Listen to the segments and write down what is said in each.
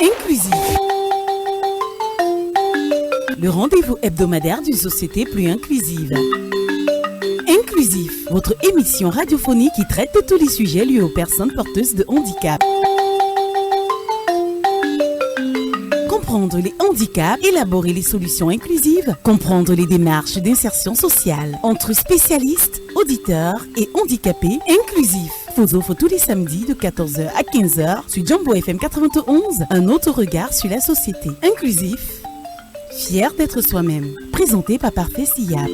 Inclusif. Le rendez-vous hebdomadaire d'une société plus inclusive. Inclusif, votre émission radiophonique qui traite de tous les sujets liés aux personnes porteuses de handicap. Comprendre les handicaps, élaborer les solutions inclusives, comprendre les démarches d'insertion sociale entre spécialistes, auditeurs et handicapés. Inclusif vous offre tous les samedis de 14h à 15h sur Jambo FM 91 un autre regard sur la société. Inclusif, fier d'être soi-même. Présenté par Parfait Siap.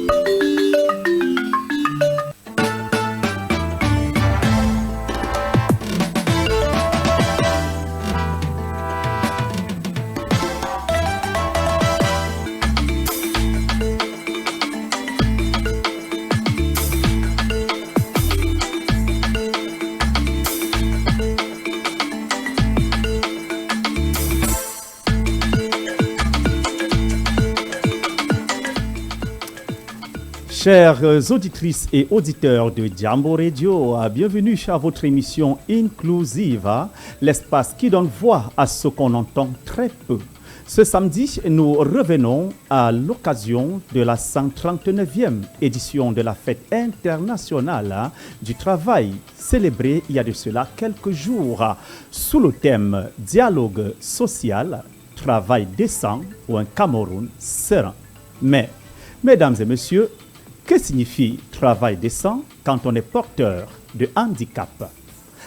Chères auditrices et auditeurs de Jambo Radio, bienvenue à votre émission inclusive, l'espace qui donne voix à ce qu'on entend très peu. Ce samedi, nous revenons à l'occasion de la 139e édition de la fête internationale du travail, célébrée il y a de cela quelques jours, sous le thème « Dialogue social, travail décent ou un Cameroun serein ». Mais, mesdames et messieurs, que signifie travail décent quand on est porteur de handicap?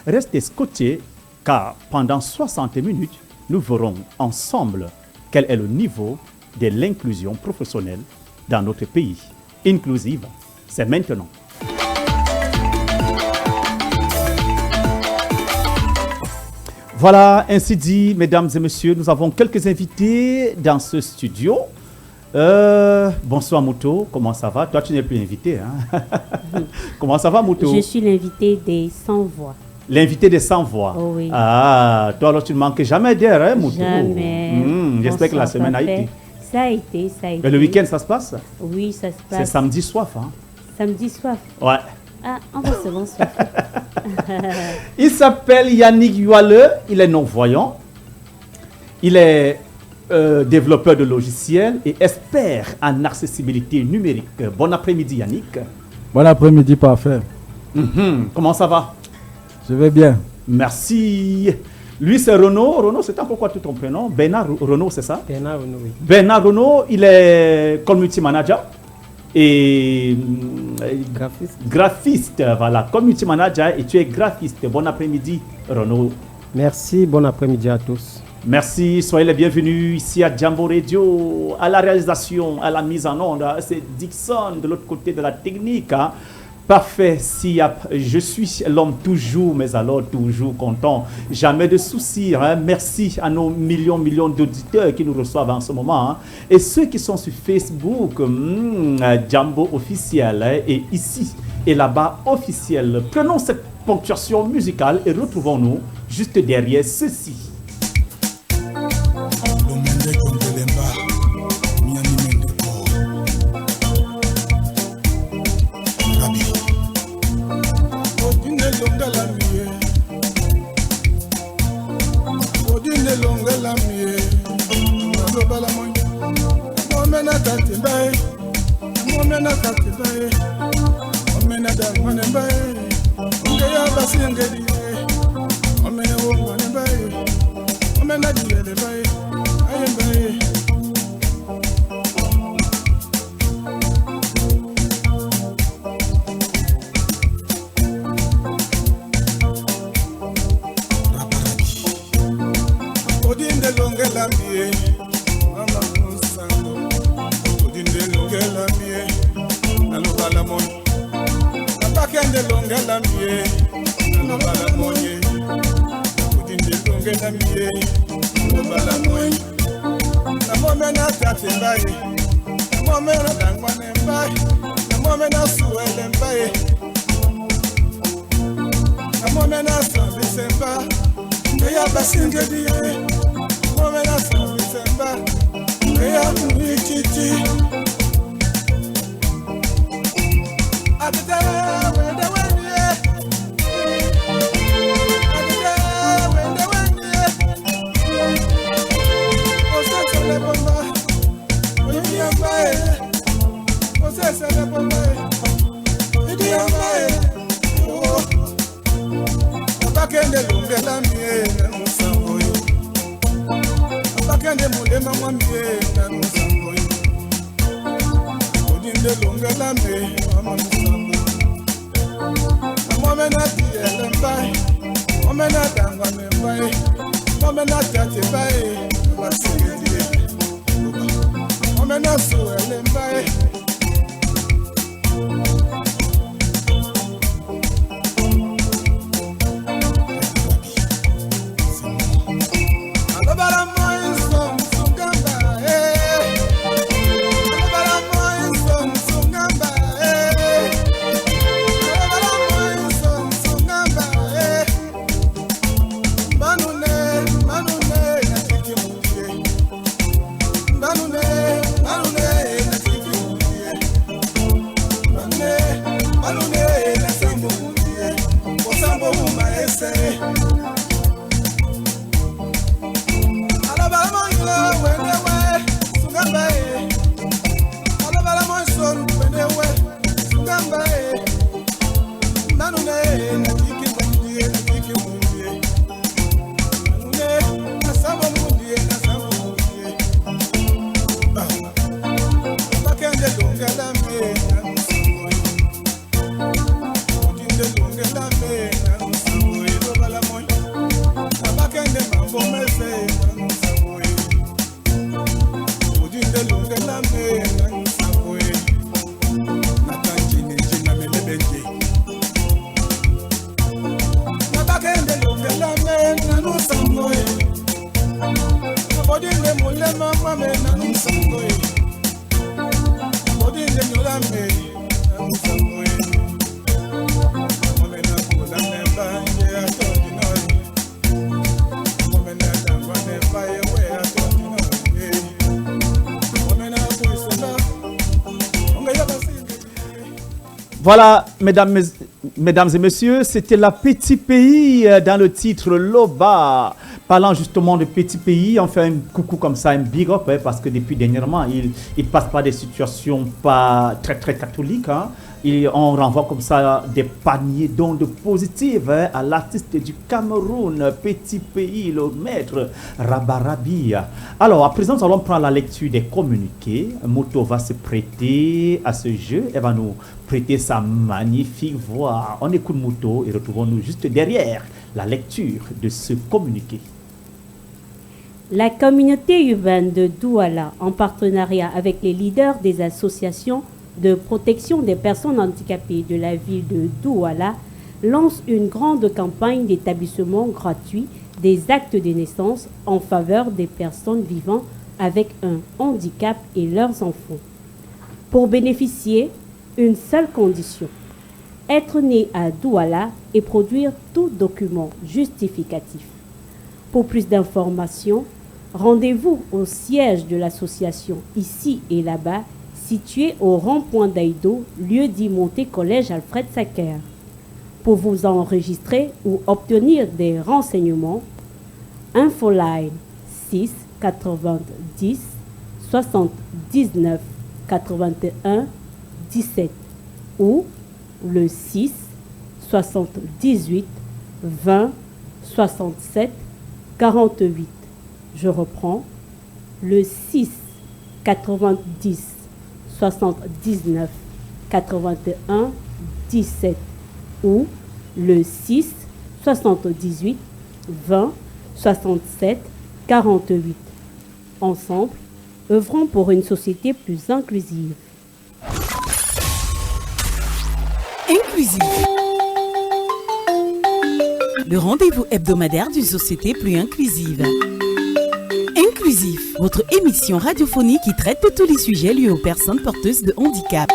Restez scotchés car pendant 60 minutes, nous verrons ensemble quel est le niveau de l'inclusion professionnelle dans notre pays. Inclusive, c'est maintenant. Voilà, ainsi dit, mesdames et messieurs, nous avons quelques invités dans ce studio. Bonsoir Mouto, comment ça va? Toi tu n'es plus invité, hein? Comment ça va Mouto? Je suis l'invité des 100 voix. L'invité des 100 voix? Oh oui. Ah, toi alors tu ne manques jamais d'air, hein Mouto? Jamais. J'espère que la semaine a été. Ça a été. Mais le week-end ça se passe? Oui, ça se passe. C'est samedi soif, hein? Samedi soif? Ouais. Ah, on va se bon soif. Il s'appelle Yannick Yuale, il est non-voyant. Il est développeur de logiciels et expert en accessibilité numérique. Bon après-midi Yannick. Bon après-midi, Parfait. Comment ça va? Je vais bien. Merci. Lui c'est Renaud. Renaud, c'est encore quoi tout ton prénom? Bernard Renaud, c'est ça? Bernard Renaud, oui. Bernard Renaud, il est community manager et graphiste. Voilà, community manager et tu es graphiste. Bon après-midi Renaud. Merci, bon après-midi à tous. Merci, soyez les bienvenus ici à Jambo Radio, à la réalisation, à la mise en onde. C'est Dixon de l'autre côté de la technique. Hein. Parfait, Siap, je suis l'homme toujours, mais alors toujours content. Jamais de soucis. Hein. Merci à nos millions d'auditeurs qui nous reçoivent en ce moment. Hein. Et ceux qui sont sur Facebook, Jambo officiel, hein, et ici et là-bas officiel. Prenons cette ponctuation musicale et retrouvons-nous juste derrière ceci. Voilà, mesdames et messieurs, c'était la Petit Pays dans le titre Loba. Parlant justement de Petit Pays, on fait un coucou comme ça, un big up, parce que depuis dernièrement, il passe par des situations pas très très catholiques. On renvoie comme ça des paniers d'ondes positives à l'artiste du Cameroun, Petit Pays, le maître Rabarabi. Alors, à présent, nous allons prendre la lecture des communiqués. Moto va se prêter à ce jeu. Elle va nous prêter sa magnifique voix. On écoute Moto et retrouvons-nous juste derrière la lecture de ce communiqué. La communauté urbaine de Douala, en partenariat avec les leaders des associations de protection des personnes handicapées de la ville de Douala, lance une grande campagne d'établissement gratuit des actes de naissance en faveur des personnes vivant avec un handicap et leurs enfants. Pour bénéficier, une seule condition: être né à Douala et produire tout document justificatif. Pour plus d'informations, rendez-vous au siège de l'association ici et là-bas, situé au rond-point d'Aïdo, lieu dit Monté Collège Alfred Sacker. Pour vous enregistrer ou obtenir des renseignements, Infoline 6 90 79 81 17 ou le 6 78 20 67 48. Je reprends, le 6 90 79 81 17 ou le 6 78 20 67 48. Ensemble, œuvrons pour une société plus inclusive. Inclusive. Le rendez-vous hebdomadaire d'une société plus inclusive. Inclusif, votre émission radiophonique qui traite de tous les sujets liés aux personnes porteuses de handicap.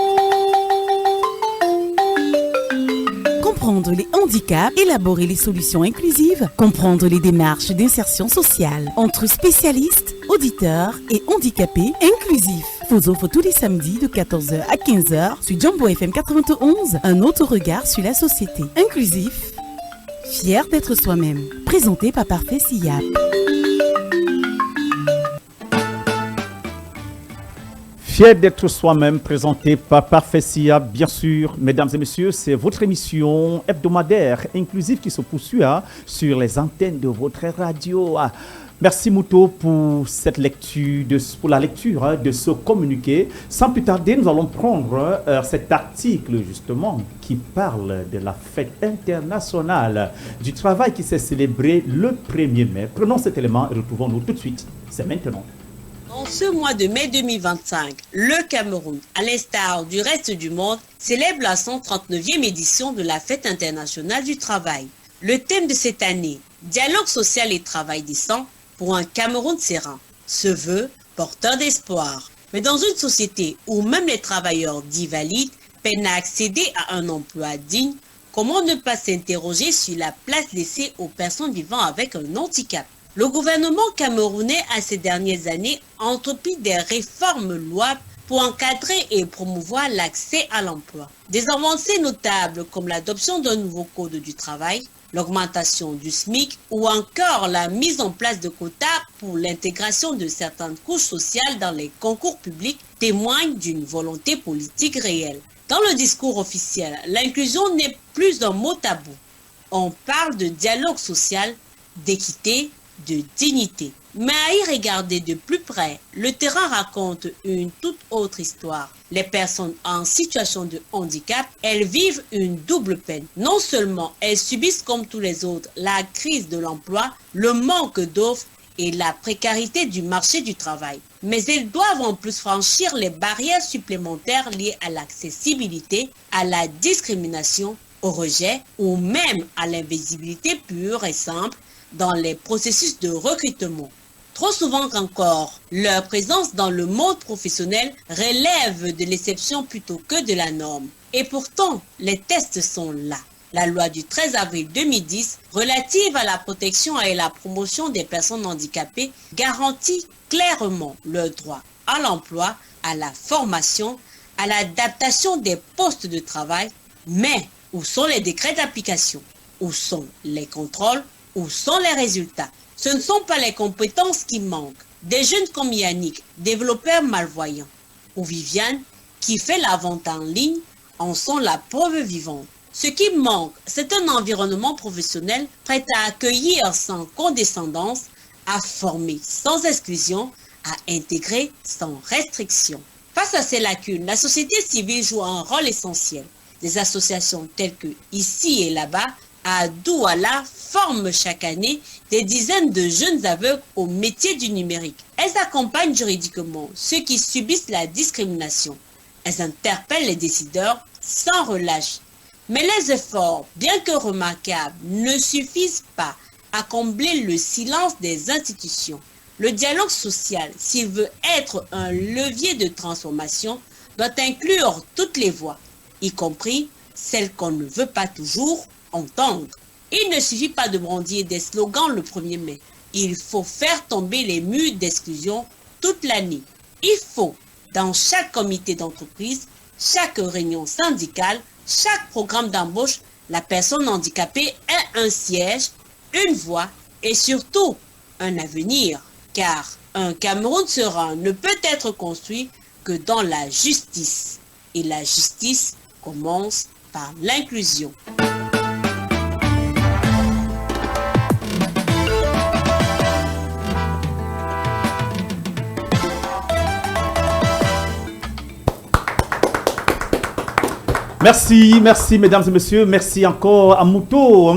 Comprendre les handicaps, élaborer les solutions inclusives, comprendre les démarches d'insertion sociale entre spécialistes, auditeurs et handicapés. Inclusif vous offre tous les samedis de 14h à 15h sur Jumbo FM 91 un autre regard sur la société. Inclusif, fier d'être soi-même. Présenté par Parfait Siap. Fier d'être soi-même, présenté par Parfait Sia, bien sûr. Mesdames et messieurs, c'est votre émission hebdomadaire inclusive qui se poursuit sur les antennes de votre radio. Merci Mouto pour cette lecture, pour la lecture de ce communiqué. Sans plus tarder, nous allons prendre cet article justement qui parle de la fête internationale du travail qui s'est célébrée le 1er mai. Prenons cet élément et retrouvons-nous tout de suite. C'est maintenant. En ce mois de mai 2025, le Cameroun, à l'instar du reste du monde, célèbre la 139e édition de la Fête internationale du travail. Le thème de cette année, dialogue social et travail décent pour un Cameroun serein, se veut porteur d'espoir. Mais dans une société où même les travailleurs dits valides peinent à accéder à un emploi digne, comment ne pas s'interroger sur la place laissée aux personnes vivant avec un handicap? Le gouvernement camerounais a ces dernières années entrepris des réformes louables pour encadrer et promouvoir l'accès à l'emploi. Des avancées notables comme l'adoption d'un nouveau code du travail, l'augmentation du SMIC ou encore la mise en place de quotas pour l'intégration de certaines couches sociales dans les concours publics témoignent d'une volonté politique réelle. Dans le discours officiel, l'inclusion n'est plus un mot tabou. On parle de dialogue social, d'équité, de dignité. Mais à y regarder de plus près, le terrain raconte une toute autre histoire. Les personnes en situation de handicap, elles vivent une double peine. Non seulement elles subissent comme tous les autres la crise de l'emploi, le manque d'offres et la précarité du marché du travail, mais elles doivent en plus franchir les barrières supplémentaires liées à l'accessibilité, à la discrimination, au rejet ou même à l'invisibilité pure et simple dans les processus de recrutement. Trop souvent encore, leur présence dans le monde professionnel relève de l'exception plutôt que de la norme. Et pourtant, les tests sont là. La loi du 13 avril 2010 relative à la protection et la promotion des personnes handicapées garantit clairement leur droit à l'emploi, à la formation, à l'adaptation des postes de travail. Mais où sont les décrets d'application? Où sont les contrôles? Où sont les résultats? Ce ne sont pas les compétences qui manquent. Des jeunes comme Yannick, développeurs malvoyants, ou Viviane, qui fait la vente en ligne, en sont la preuve vivante. Ce qui manque, c'est un environnement professionnel prêt à accueillir sans condescendance, à former sans exclusion, à intégrer sans restriction. Face à ces lacunes, la société civile joue un rôle essentiel. Des associations telles que Ici et là-bas, à Douala, forment chaque année des dizaines de jeunes aveugles au métier du numérique. Elles accompagnent juridiquement ceux qui subissent la discrimination. Elles interpellent les décideurs sans relâche. Mais les efforts, bien que remarquables, ne suffisent pas à combler le silence des institutions. Le dialogue social, s'il veut être un levier de transformation, doit inclure toutes les voix, y compris celles qu'on ne veut pas toujours entendre. Il ne suffit pas de brandir des slogans le 1er mai. Il faut faire tomber les murs d'exclusion toute l'année. Il faut, dans chaque comité d'entreprise, chaque réunion syndicale, chaque programme d'embauche, la personne handicapée ait un siège, une voix et surtout un avenir. Car un Cameroun serein ne peut être construit que dans la justice. Et la justice commence par l'inclusion. Merci mesdames et messieurs, merci encore à Mouto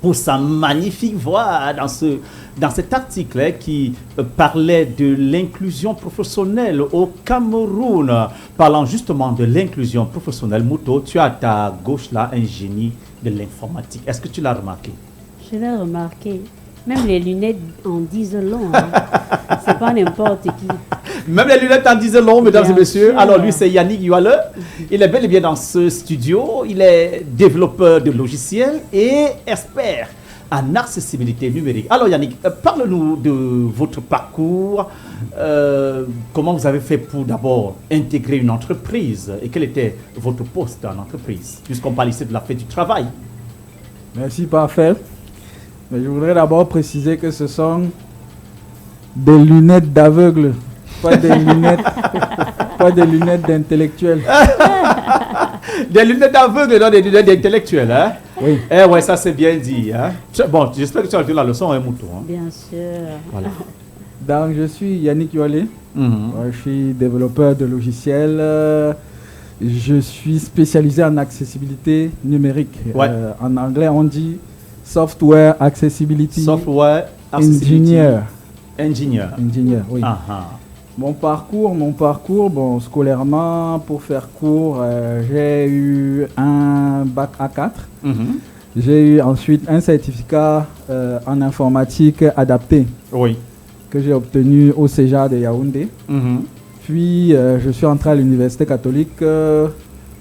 pour sa magnifique voix dans cet article qui parlait de l'inclusion professionnelle au Cameroun. Parlant justement de l'inclusion professionnelle, Mouto, tu as à ta gauche là un génie de l'informatique. Est-ce que tu l'as remarqué? Je l'ai remarqué. Même les lunettes en disent long. Hein. C'est pas n'importe qui. Même les lunettes en disent long, mesdames et messieurs. Sûr. Alors lui, c'est Yannick Yuale. Il est bel et bien dans ce studio. Il est développeur de logiciels et expert en accessibilité numérique. Alors Yannick, parle-nous de votre parcours. Comment vous avez fait pour d'abord intégrer une entreprise et quel était votre poste en entreprise, puisqu'on parle ici de la fête du travail. Merci, parfait. Mais je voudrais d'abord préciser que ce sont des lunettes d'aveugle, pas des lunettes pas des lunettes d'intellectuel. Des lunettes d'aveugle et non des lunettes d'intellectuel, hein? Oui. Eh ouais, ça c'est bien dit, hein? Bon, j'espère que tu as vu la leçon, hein, Mouton, hein? Bien sûr. Voilà. Donc, je suis Yannick Yoalé. Mhm. Je suis développeur de logiciels. Je suis spécialisé en accessibilité numérique. Ouais. En anglais, on dit Software Accessibility Software Accessibility Engineer. Engineer. Oui. Ah, ah. Mon parcours, bon, scolairement, pour faire court, j'ai eu un bac A4. Mhm. J'ai eu ensuite un certificat en informatique adaptée Oui. que j'ai obtenu au CEJA de Yaoundé. Mhm. Puis, je suis entré à l'Université catholique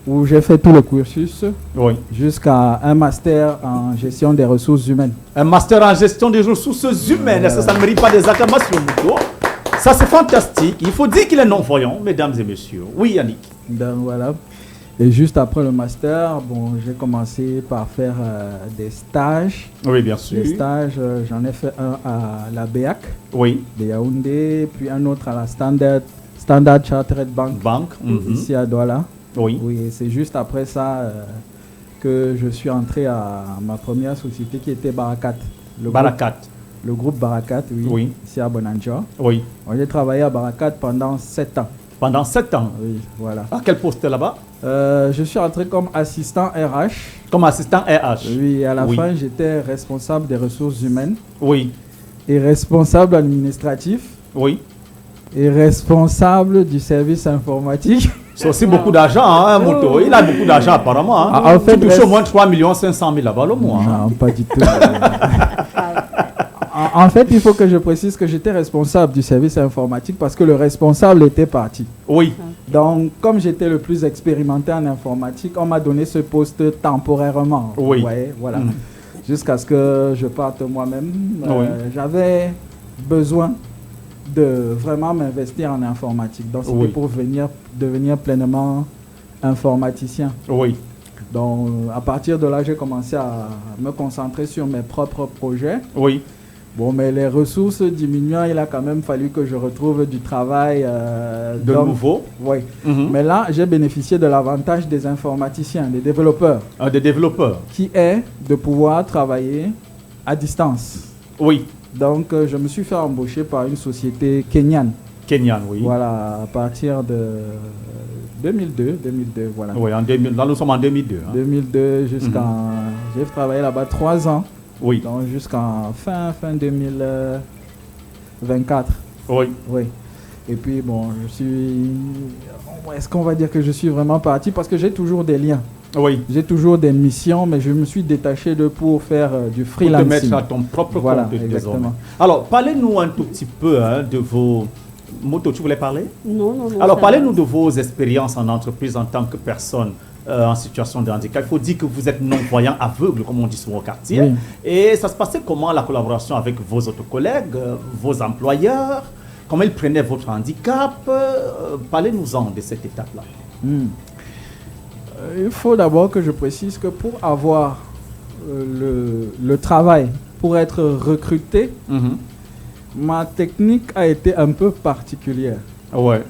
où j'ai fait tout le cursus Oui. jusqu'à un master en gestion des ressources humaines. Un master en gestion des ressources humaines. Est-ce que ça ne mérite pas des acclamations, Mouton? Ça, c'est fantastique. Il faut dire qu'il est non-voyant, mesdames et messieurs. Oui, Yannick. Donc, voilà. Et juste après le master, bon, j'ai commencé par faire des stages. Oui, bien sûr. Les stages, j'en ai fait un à la BEAC Oui. de Yaoundé, puis un autre à la Standard Chartered Bank Banque. Mhm. ici à Douala. Oui. Oui, et c'est juste après ça que je suis entré à ma première société qui était Barakat. Barakat. Le groupe Barakat, oui, Oui. ici à Bonanja. Oui. Moi, j'ai travaillé à Barakat pendant 7 ans. Pendant 7 ans. Oui, voilà. À quel poste là-bas? Je suis entré comme assistant RH. Comme assistant RH. Oui, et à la Oui. fin, j'étais responsable des ressources humaines Oui. et responsable administratif Oui. et responsable du service informatique. C'est aussi beaucoup d'argent, hein, Mouton. Il a beaucoup d'argent apparemment. Hein. Ah, en fait, tu touches au moins 3 500 000 là-bas le mois. Hein. Non, pas du tout. En fait, il faut que je précise que j'étais responsable du service informatique parce que le responsable était parti. Oui. Donc, comme j'étais le plus expérimenté en informatique, on m'a donné ce poste temporairement. Oui. Vous voyez, voilà. Mhm. Jusqu'à ce que je parte moi-même. Oui. J'avais besoin de vraiment m'investir en informatique. Donc, c'était Oui. pour devenir pleinement informaticien. Oui. Donc, à partir de là, j'ai commencé à me concentrer sur mes propres projets. Oui. Bon, mais les ressources diminuant, il a quand même fallu que je retrouve du travail. De nouveau. Oui. Mhm. Mais là, j'ai bénéficié de l'avantage des informaticiens, des développeurs, Des développeurs. qui est de pouvoir travailler à distance. Oui. Donc, je me suis fait embaucher par une société kenyane. Kenyan, oui. Voilà, à partir de 2002, voilà. Oui, en 2000, là nous sommes en 2002. Hein. 2002 jusqu'en... J'ai travaillé là-bas 3 ans. Oui. Donc jusqu'en fin 2024. Oui. Oui. Et puis bon, est-ce qu'on va dire que je suis vraiment parti parce que j'ai toujours des liens. Oui. J'ai toujours des missions, mais je me suis détaché d'eux pour faire du Pour te freelancing. mettre à ton propre Voilà, compte désormais. exactement. Alors, parlez-nous un tout petit peu de vos... Moto, tu voulais parler? Non, non, non. Alors, ça parlez-nous va. de vos expériences en entreprise en tant que personne en situation de handicap. Il faut dire que vous êtes non-voyant aveugle, comme on dit souvent au quartier. Oui. Et ça se passait comment la collaboration avec vos autres collègues, vos employeurs? Comment ils prenaient votre handicap? Parlez-nous-en de cette étape-là. Il faut d'abord que je précise que pour avoir le travail, pour être recruté, ma technique a été un peu particulière. Ouais.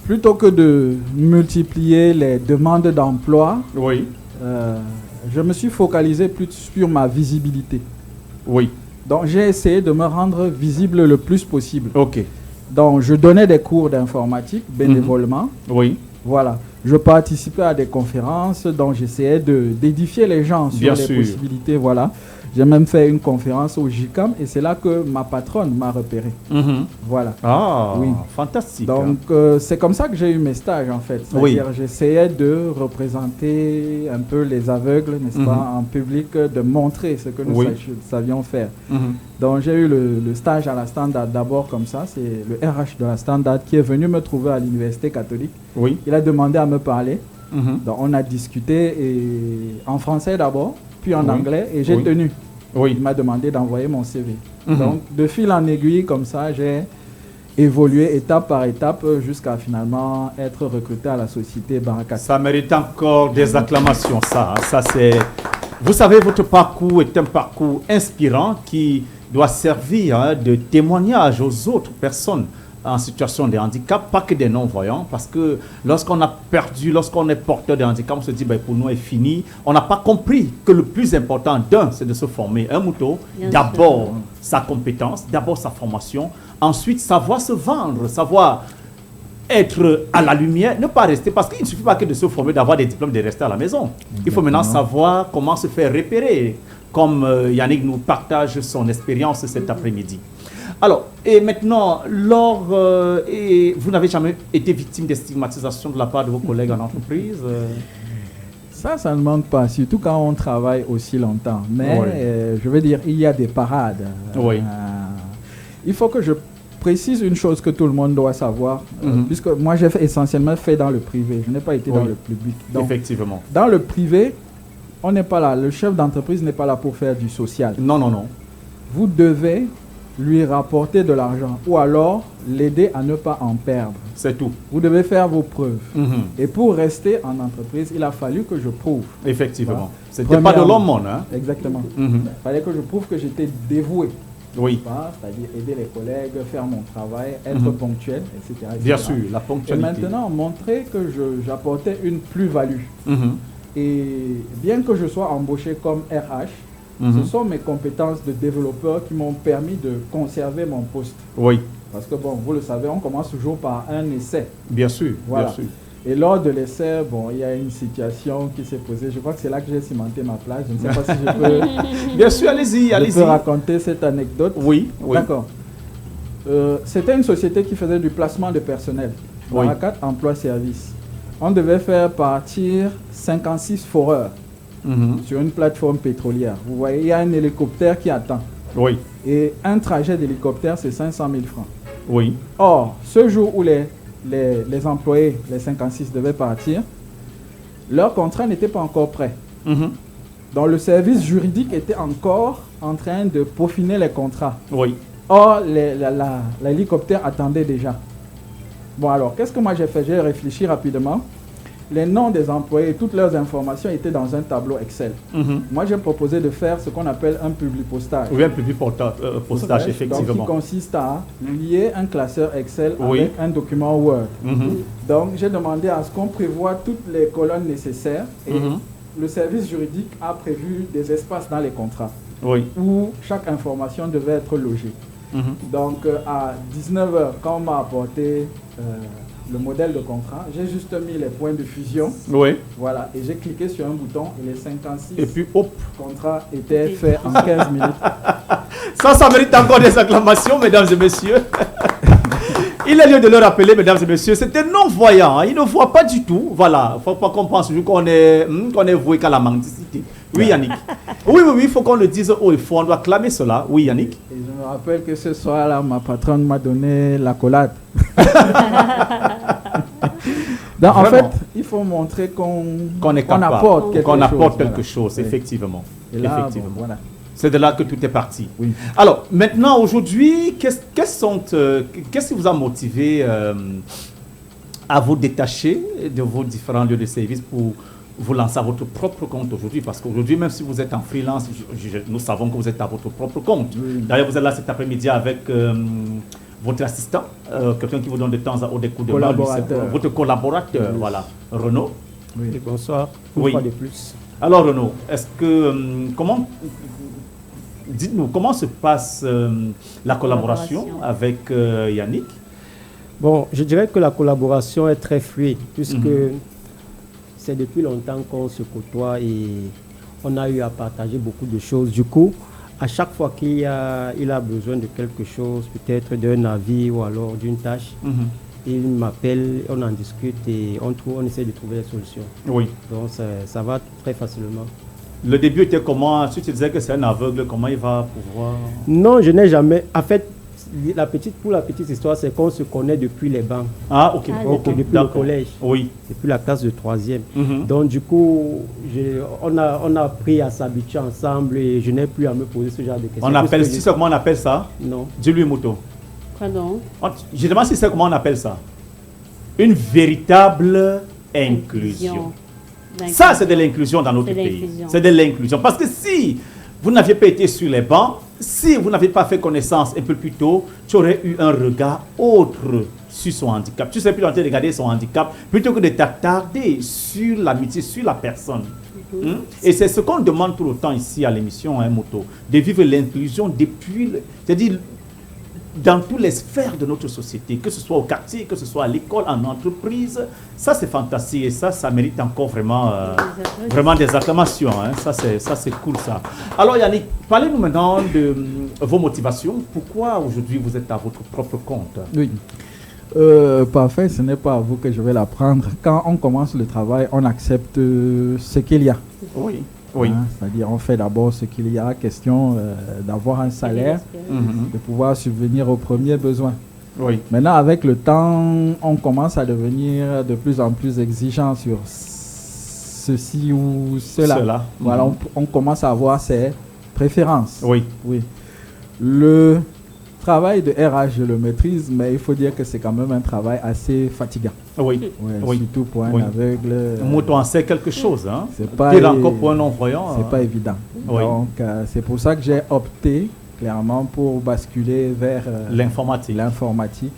Plutôt que de multiplier les demandes d'emploi, Oui. je me suis focalisé plus sur ma visibilité. Oui. Donc j'ai essayé de me rendre visible le plus possible. Ok. Donc je donnais des cours d'informatique bénévolement. Oui. Voilà. Je participais à des conférences dont j'essayais d'édifier les gens sur Bien les sûr. possibilités. Voilà. J'ai même fait une conférence au JICAM et c'est là que ma patronne m'a repéré. Voilà. Ah, Oui. fantastique. Donc, c'est comme ça que j'ai eu mes stages, en fait. Oui. C'est-à-dire, j'essayais de représenter un peu les aveugles, n'est-ce pas, en public, de montrer ce que nous Oui. savions faire. Donc, j'ai eu le stage à la Standard d'abord comme ça. C'est le RH de la Standard qui est venu me trouver à l'Université catholique. Oui. Il a demandé à me parler. Donc, on a discuté et en français d'abord, puis en Oui. anglais, et j'ai Oui. tenu. Oui. Il m'a demandé d'envoyer mon CV. Donc, de fil en aiguille, comme ça, j'ai évolué étape par étape jusqu'à finalement être recruté à la société Barakat. Ça mérite encore des acclamations, ça. Ça c'est... Vous savez, votre parcours est un parcours inspirant qui doit servir de témoignage aux autres personnes en situation de handicap, pas que des non-voyants, parce que lorsqu'on est porteur de handicap, on se dit, pour nous, c'est fini. On n'a pas compris que le plus important, c'est de se former un mouton, d'abord sa compétence, d'abord sa formation, ensuite savoir se vendre, savoir être à la lumière, ne pas rester, parce qu'il ne suffit pas que de se former, d'avoir des diplômes, de rester à la maison. Il faut maintenant savoir comment se faire repérer, comme Yannick nous partage son expérience cet après-midi. Alors, et maintenant, vous n'avez jamais été victime de stigmatisation de la part de vos collègues en entreprise Ça ne manque pas, surtout quand on travaille aussi longtemps. Mais je veux dire, il y a des parades. Il faut que je précise une chose que tout le monde doit savoir, puisque moi j'ai essentiellement fait dans le privé, je n'ai pas été dans le public. Donc, effectivement. Dans le privé, on n'est pas là, le chef d'entreprise n'est pas là pour faire du social. Non, non, non. Vous devez lui rapporter de l'argent ou alors l'aider à ne pas en perdre. C'est tout. Vous devez faire vos preuves. Et pour rester en entreprise, il a fallu que je prouve. Effectivement. Voilà. C'était pas de l'homme, hein? Exactement. Il fallait que je prouve que j'étais dévoué. Oui. C'est-à-dire aider les collègues, faire mon travail, être ponctuel, etc., etc. Bien sûr, la ponctualité. Et maintenant, montrer que j'apportais une plus-value. Et bien que je sois embauché comme RH, ce sont mes compétences de développeur qui m'ont permis de conserver mon poste. Oui. Parce que, bon, vous le savez, on commence toujours par un essai. Bien sûr, voilà. Bien sûr. Et lors de l'essai, il y a une situation qui s'est posée. Je crois que c'est là que j'ai cimenté ma place. Je ne sais pas si je peux... Bien sûr, allez-y, allez-y. Je peux raconter cette anecdote. Oui, oui. D'accord. C'était une société qui faisait du placement de personnel. Barakat Emploi-Service. On devait faire partir 56 foreurs sur une plateforme pétrolière. Vous voyez, il y a un hélicoptère qui attend. Oui. Et un trajet d'hélicoptère, c'est 500 000 francs. Oui. Or, ce jour où les employés, les 56, devaient partir, leur contrat n'était pas encore prêt. Donc, le service juridique était encore en train de peaufiner les contrats. Oui. Or, l'hélicoptère attendait déjà. Bon, alors, qu'est-ce que moi j'ai fait? J'ai réfléchi rapidement. Les noms des employés, toutes leurs informations étaient dans un tableau Excel. Moi, j'ai proposé de faire ce qu'on appelle un publipostage. Oui, un publipostage, effectivement. Donc, qui consiste à lier un classeur Excel avec un document Word. Donc, j'ai demandé à ce qu'on prévoie toutes les colonnes nécessaires et le service juridique a prévu des espaces dans les contrats où chaque information devait être logée. Donc, à 19h, quand on m'a apporté le modèle de contrat, j'ai juste mis les points de fusion. Oui. Voilà, et j'ai cliqué sur un bouton et les 56 et puis, hop, contrats étaient faits en 15 minutes. Ça mérite encore des acclamations, mesdames et messieurs. Il est lieu de le rappeler, mesdames et messieurs, c'est un non-voyant. Hein. Il ne voit pas du tout. Voilà, il ne faut pas qu'on pense qu'on est voué qu'à la mendicité. Oui, Yannick. Oui, il faut qu'on le dise haut et fort. On doit clamer cela. Oui, Yannick. Et je me rappelle que ce soir-là, ma patronne m'a donné l'accolade. Donc, en fait, il faut montrer qu'on apporte quelque chose. Voilà. Effectivement. Et là, effectivement. Bon, voilà. C'est de là que tout est parti. Oui. Alors, maintenant, aujourd'hui, qu'est-ce qui vous a motivé à vous détacher de vos différents lieux de service pour vous lancer à votre propre compte aujourd'hui? Parce qu'aujourd'hui, même si vous êtes en freelance, nous savons que vous êtes à votre propre compte. Oui. D'ailleurs, vous êtes là cet après-midi avec votre assistant, quelqu'un qui vous donne de temps à autre des coups de main, votre collaborateur, voilà, Renaud. Oui, bonsoir. Une fois de plus. Alors, Renaud, est-ce que dites-nous, comment se passe la collaboration avec Yannick? Bon, je dirais que la collaboration est très fluide, puisque c'est depuis longtemps qu'on se côtoie et on a eu à partager beaucoup de choses. Du coup, à chaque fois qu'il a besoin de quelque chose, peut-être d'un avis ou alors d'une tâche, il m'appelle, on en discute et on essaie de trouver des solutions. Oui. Donc ça va très facilement. Le début était comment? Si tu disais que c'est un aveugle, comment il va pouvoir... Non, je n'ai jamais... En fait, pour la petite histoire, c'est qu'on se connaît depuis les bancs. Ah, ok. Depuis le collège. Oui. Depuis la classe de 3e. Donc, du coup, on a appris à s'habituer ensemble et je n'ai plus à me poser ce genre de questions. On appelle, si c'est comment on appelle ça? Non. Dis-lui, Mouto. Pardon? Je demande si c'est comment on appelle ça. Une véritable inclusion. Ça, c'est de l'inclusion dans notre pays. C'est de l'inclusion. Parce que si vous n'aviez pas été sur les bancs, si vous n'avez pas fait connaissance un peu plus tôt, tu aurais eu un regard autre sur son handicap. Tu serais plus en train de regarder son handicap plutôt que de t'attarder sur l'amitié, sur la personne. Et c'est ce qu'on demande tout le temps ici à l'émission Moto, de vivre l'inclusion depuis, c'est-à-dire dans toutes les sphères de notre société, que ce soit au quartier, que ce soit à l'école, en entreprise. Ça, c'est fantastique et ça mérite encore vraiment, vraiment des acclamations. Hein. Ça, c'est cool, ça. Alors, Yannick, parlez-nous maintenant de vos motivations. Pourquoi aujourd'hui vous êtes à votre propre compte? Oui. Parfait, ce n'est pas à vous que je vais l'apprendre. Quand on commence le travail, on accepte ce qu'il y a. Oui. Oui. Hein, c'est-à-dire, on fait d'abord ce qu'il y a, question d'avoir un salaire, de pouvoir subvenir aux premiers besoins. Oui. Maintenant, avec le temps, on commence à devenir de plus en plus exigeant sur ceci ou cela. Voilà, on commence à avoir ses préférences. Oui. Oui. Le travail de RH, je le maîtrise, mais il faut dire que c'est quand même un travail assez fatigant. Oui. Ouais, Oui. surtout pour un aveugle. Mouton en sait quelque chose. Hein? C'est pas Pire encore pour un non-voyant. C'est pas évident. Oui. Donc, c'est pour ça que j'ai opté clairement pour basculer vers l'informatique.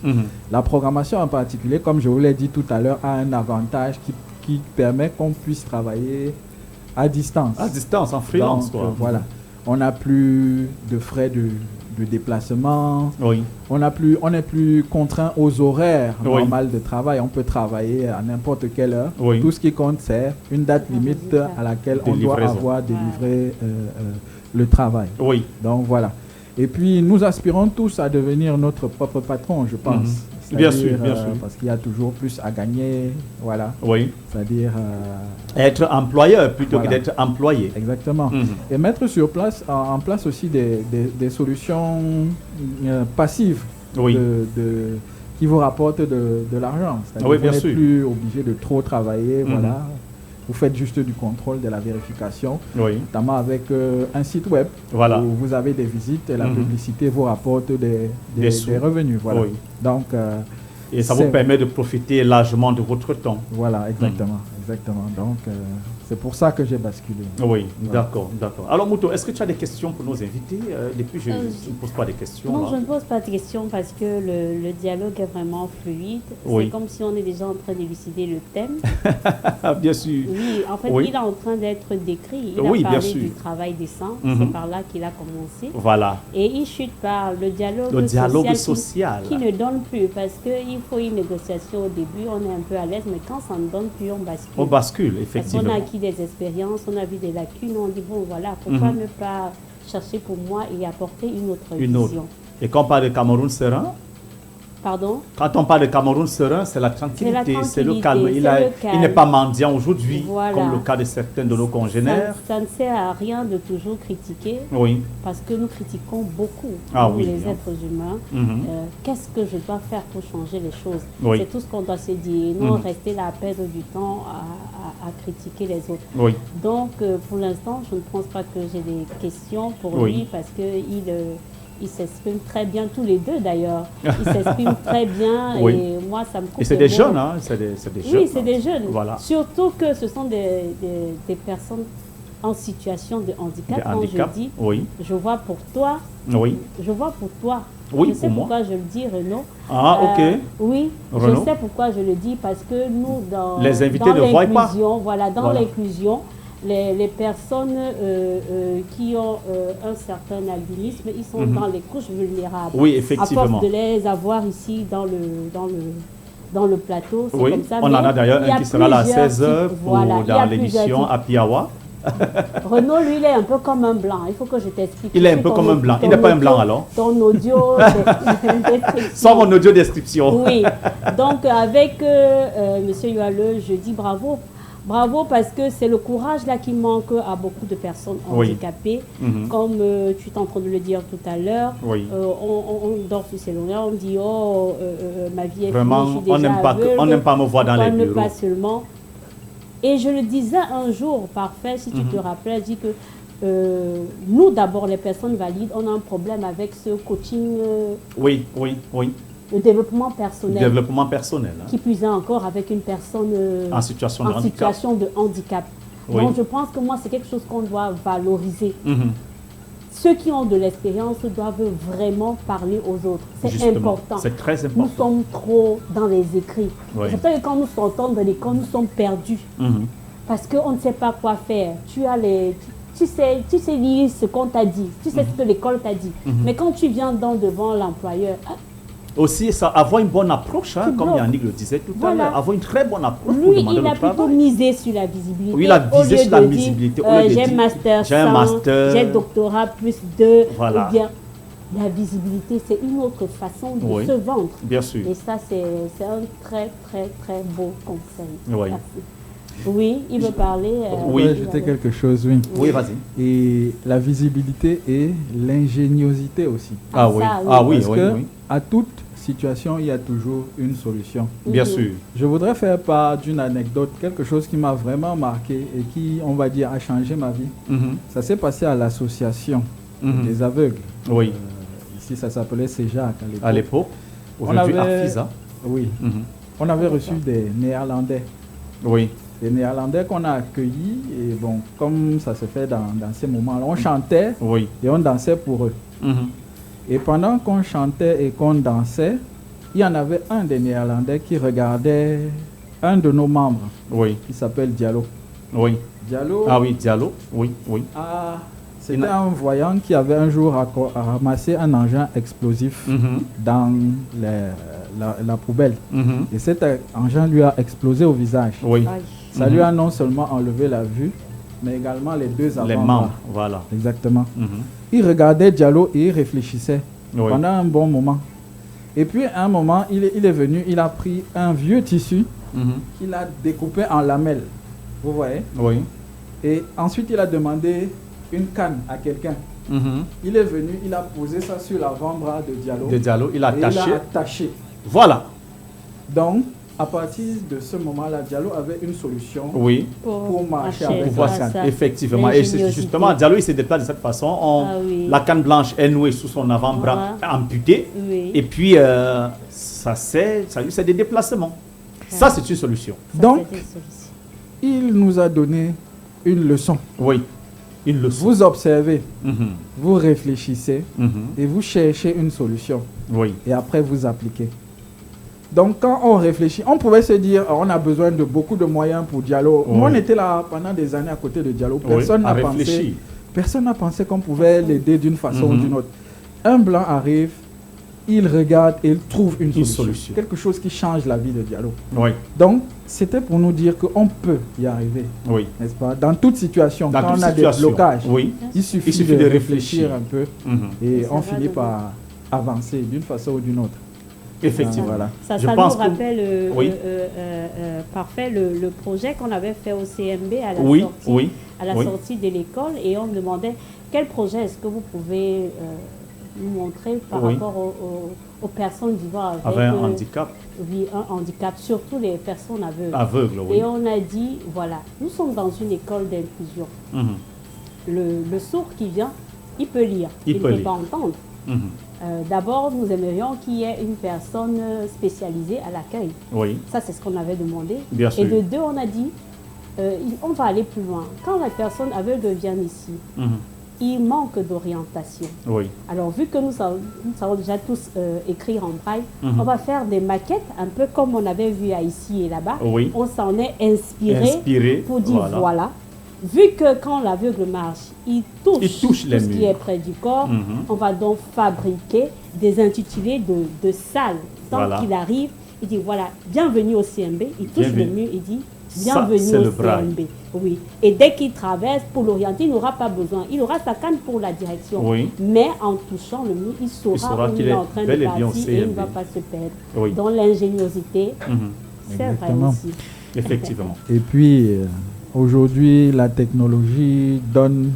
La programmation en particulier, comme je vous l'ai dit tout à l'heure, a un avantage qui permet qu'on puisse travailler à distance. À distance, en freelance. Donc, voilà. On n'a plus de frais de déplacement. Oui. On n'est plus contraint aux horaires normales de travail. On peut travailler à n'importe quelle heure. Oui. Tout ce qui compte, c'est une date limite à laquelle on doit avoir délivré le travail. Oui. Donc voilà. Et puis nous aspirons tous à devenir notre propre patron, je pense. Bien sûr, bien sûr. Parce qu'il y a toujours plus à gagner. Voilà. Oui. C'est-à-dire être employeur plutôt que d'être employé. Exactement. Et mettre en place aussi des solutions passives qui vous rapportent de l'argent. Oui, vous n'êtes plus obligé de trop travailler. Voilà. Vous faites juste du contrôle, de la vérification, notamment avec un site web où vous avez des visites et la publicité vous rapporte des revenus. Voilà. Oui. Donc, et ça vous permet de profiter largement de votre temps. Voilà, exactement. Exactement. Donc, c'est pour ça que j'ai basculé. Oui, d'accord, d'accord. Alors, Mouto, est-ce que tu as des questions pour nos invités? Depuis, je ne pose pas des questions. Non, je ne pose pas de questions parce que le dialogue est vraiment fluide. C'est comme si on est déjà en train d'élucider le thème. Bien sûr. Oui, en fait, il est en train d'être décrit. Il a parlé du travail décent. C'est par là qu'il a commencé. Voilà. Et il chute par le dialogue social. Qui ne donne plus parce qu'il faut une négociation au début. On est un peu à l'aise, mais quand ça ne donne plus, on bascule. On bascule, effectivement. Parce qu'on a acquis des expériences, on a vu des lacunes, on dit bon voilà, pourquoi ne pas chercher pour moi et apporter une autre vision. Et quand on parle de Cameroun serein, pardon? Quand on parle de Cameroun serein, c'est la tranquillité, c'est le calme. Il n'est pas mendiant aujourd'hui, comme le cas de certains de nos congénères. Ça ne sert à rien de toujours critiquer, parce que nous critiquons beaucoup, les êtres humains. Qu'est-ce que je dois faire pour changer les choses? C'est tout ce qu'on doit se dire, non rester là à perdre du temps à critiquer les autres. Donc, pour l'instant, je ne pense pas que j'ai des questions pour lui, parce qu'il s'exprime très bien, tous les deux d'ailleurs. Ils s'expriment très bien et moi, ça me coupe. Et c'est des jeunes, hein? C'est des jeunes. Oui, c'est des jeunes. Voilà. Surtout que ce sont des personnes en situation de handicap. Quand je dis, je vois pour toi. Oui. Je vois pour toi. Oui, je sais pourquoi je le dis, Renaud. Ah, ok. Oui, Renaud. Je sais pourquoi je le dis, parce que nous, dans les invités ne voient pas. Voilà, dans l'inclusion, les personnes qui ont un certain albinisme, ils sont dans les couches vulnérables. Oui, effectivement. À force de les avoir ici dans le plateau, c'est comme ça. On en a d'ailleurs un qui sera là à 16h dans l'émission à Piawa. Renaud, lui, il est un peu comme un blanc. Il faut que je t'explique. Il est un peu comme un blanc. Il n'est pas un blanc alors. Ton audio description. Sans mon audio description. Oui. Donc, avec Monsieur Yualeux, je dis bravo. Bravo parce que c'est le courage là qui manque à beaucoup de personnes handicapées. Comme tu es en train de le dire tout à l'heure. On dort sur ses longueurs, on dit ma vie est vraiment, finie, je suis déjà aveugle. On n'aime pas me voir dans les bureaux. Pas seulement. Et je le disais un jour, parfait, si tu te rappelles, je dis que nous, d'abord, les personnes valides, on a un problème avec ce coaching. Oui. Le développement personnel. Développement personnel. Hein. Qui plus est encore avec une personne en situation de handicap. Donc, je pense que moi, c'est quelque chose qu'on doit valoriser. ceux qui ont de l'expérience doivent vraiment parler aux autres. C'est important. C'est très important. Nous sommes trop dans les écrits. Oui. C'est vrai que quand nous sortons de l'école, nous sommes perdus. Parce qu'on ne sait pas quoi faire. Tu sais lire ce qu'on t'a dit. Tu sais ce que l'école t'a dit. Mais quand tu viens devant l'employeur... Aussi, ça, avoir une bonne approche, hein, comme Yannick le disait tout à l'heure, avoir une très bonne approche pour demander le travail. Lui, il a plutôt misé sur la visibilité. Oui, il a visé sur la visibilité. J'ai master 100, j'ai doctorat plus 2. Voilà. Ou bien, la visibilité, c'est une autre façon de se vendre. Bien sûr. Et ça, c'est un très, très, très beau conseil. Oui. Merci. Oui, il veut parler. Oui, ajouter quelque chose, oui. Oui, vas-y. Et la visibilité et l'ingéniosité aussi. Ah oui. Ça, ah oui, parce oui, que oui. À toute situation, il y a toujours une solution. Bien sûr. Je voudrais faire part d'une anecdote, quelque chose qui m'a vraiment marqué et qui, on va dire, a changé ma vie. Ça s'est passé à l'association des aveugles. Oui. Ici, ça s'appelait CEJAC à l'époque. Aujourd'hui, AFISA. Oui. On avait reçu des Néerlandais. Oui. Des Néerlandais qu'on a accueillis. Et bon, comme ça se fait dans ces moments-là, on chantait et on dansait pour eux. Et pendant qu'on chantait et qu'on dansait, il y en avait un des Néerlandais qui regardait un de nos membres, qui s'appelle Diallo. Oui. Diallo. Ah oui, Diallo. Oui, oui. C'était un voyant qui avait un jour ramassé un engin explosif dans la poubelle. Et cet engin lui a explosé au visage. Oui. Ça lui a non seulement enlevé la vue, mais également les deux avant-bras. Les membres, voilà. Exactement. Il regardait Diallo et il réfléchissait pendant un bon moment. Et puis à un moment, il est venu, il a pris un vieux tissu qu'il a découpé en lamelles. Vous voyez? Oui. Et ensuite, il a demandé une canne à quelqu'un. Il est venu, il a posé ça sur l'avant-bras de Diallo. Il a attaché. Il a attaché. Voilà. Donc, à partir de ce moment-là, Diallo avait une solution pour marcher avec la canne. Effectivement. Et justement, Diallo, il s'est déplacé de cette façon. La canne blanche est nouée sous son avant-bras amputé. Et puis, ça c'est des déplacements. Ça, c'est une solution. Donc, il nous a donné une leçon. Oui. Une leçon. Vous observez, vous réfléchissez et vous cherchez une solution. Oui. Et après, vous appliquez. Donc, quand on réfléchit, on pouvait se dire on a besoin de beaucoup de moyens pour Diallo. Nous, on était là pendant des années à côté de Diallo. Personne n'a pensé qu'on pouvait l'aider d'une façon ou d'une autre. Un blanc arrive, il regarde et il trouve une solution. Quelque chose qui change la vie de Diallo. Oui. Donc, c'était pour nous dire qu'on peut y arriver. Oui. N'est-ce pas? Dans toute situation, quand on a des blocages, il suffit de réfléchir un peu et on finit par avancer d'une façon ou d'une autre. Effectivement. Voilà. Ça nous rappelle parfait le projet qu'on avait fait au CMB à la sortie de l'école, et on me demandait quel projet est-ce que vous pouvez nous montrer par rapport aux personnes vivant avec un handicap. Oui, un handicap, surtout les personnes aveugles. Et on a dit, voilà, nous sommes dans une école d'inclusion. Le sourd qui vient, il peut lire, il ne peut pas entendre. D'abord, nous aimerions qu'il y ait une personne spécialisée à l'accueil. Oui. Ça, c'est ce qu'on avait demandé. Bien sûr. Et de deux, on a dit, on va aller plus loin. Quand la personne aveugle vient ici, il manque d'orientation. Oui. Alors, vu que nous savons déjà tous écrire en braille, on va faire des maquettes, un peu comme on avait vu ici et là-bas. Oui. On s'en est inspiré pour dire, voilà. Vu que quand l'aveugle marche, il touche tout ce qui est près du corps, on va donc fabriquer des intitulés de salles. Tant qu'il arrive, il dit, voilà, bienvenue au CMB. Il touche le mur, il dit, bienvenue au CMB. Oui. Et dès qu'il traverse, pour l'orienter, il n'aura pas besoin. Il aura sa canne pour la direction. Oui. Mais en touchant le mur, il saura où il est en train de partir et il ne va pas se perdre. Oui. Dans l'ingéniosité, c'est vrai aussi. Effectivement. Et puis, aujourd'hui, la technologie donne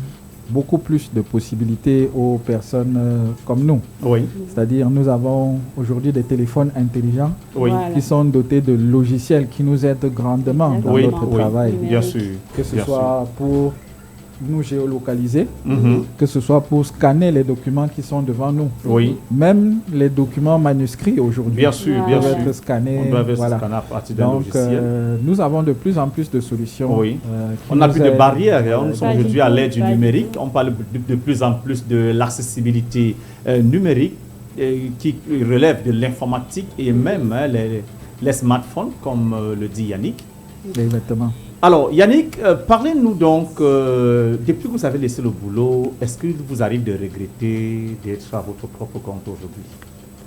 beaucoup plus de possibilités aux personnes comme nous. Oui. C'est-à-dire, nous avons aujourd'hui des téléphones intelligents qui sont dotés de logiciels qui nous aident grandement dans notre travail. Bien sûr. Que ce soit pour nous géolocaliser, que ce soit pour scanner les documents qui sont devant nous. Oui. Même les documents manuscrits aujourd'hui. Bien sûr, bien sûr. Être scannés. On doit être scanné à partir d'un logiciel. Nous avons de plus en plus de solutions. Oui. On n'a plus de barrières. Nous sommes aujourd'hui à l'ère du numérique. On parle de plus en plus de l'accessibilité numérique qui relève de l'informatique et même les smartphones, comme le dit Yannick. Exactement. Alors, Yannick, parlez-nous donc, depuis que vous avez laissé le boulot, est-ce qu'il vous arrive de regretter d'être à votre propre compte aujourd'hui?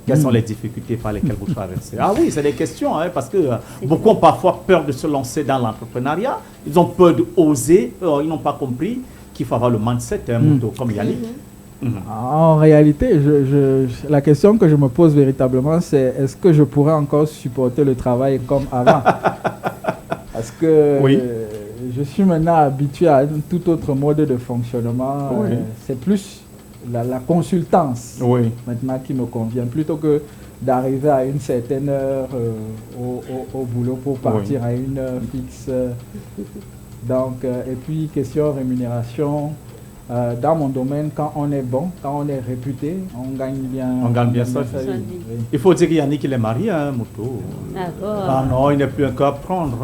Quelles sont les difficultés par lesquelles vous traversez? Ah oui, c'est des questions, hein, parce que beaucoup ont parfois peur de se lancer dans l'entrepreneuriat. Ils ont peur d'oser, ils n'ont pas compris qu'il faut avoir le mindset, comme Yannick. En réalité, la question que je me pose véritablement, c'est est-ce que je pourrais encore supporter le travail comme avant? Parce que je suis maintenant habitué à un tout autre mode de fonctionnement. C'est plus la consultance maintenant qui me convient, plutôt que d'arriver à une certaine heure au boulot pour partir à une heure fixe. Donc, et puis, question rémunération. Dans mon domaine, quand on est bon, quand on est réputé, on gagne bien. On gagne bien sa vie. Oui. Il faut dire qu'Yannick, il est marié, hein, Moto. D'accord. Ah non, il n'est plus un cas à prendre.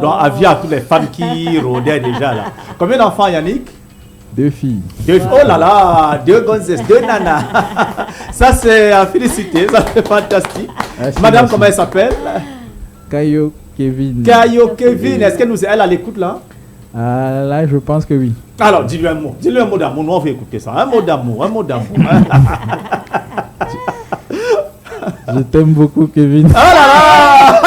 Donc, avis à toutes les femmes qui rôdaient déjà là. Combien d'enfants, Yannick? 2 filles. Oh là là, 2 gonzesses, 2 nanas. Ça, c'est à féliciter, ça c'est fantastique. Merci, Madame, comment elle s'appelle? Kayo Kevin. Kayo Kevin, est-ce qu'elle est à l'écoute là? Là, je pense que oui. Alors, dis-lui un mot. Dis-lui un mot d'amour. Nous, on va écouter ça. Un mot d'amour, un mot d'amour. Je t'aime beaucoup, Kevin. Oh là là!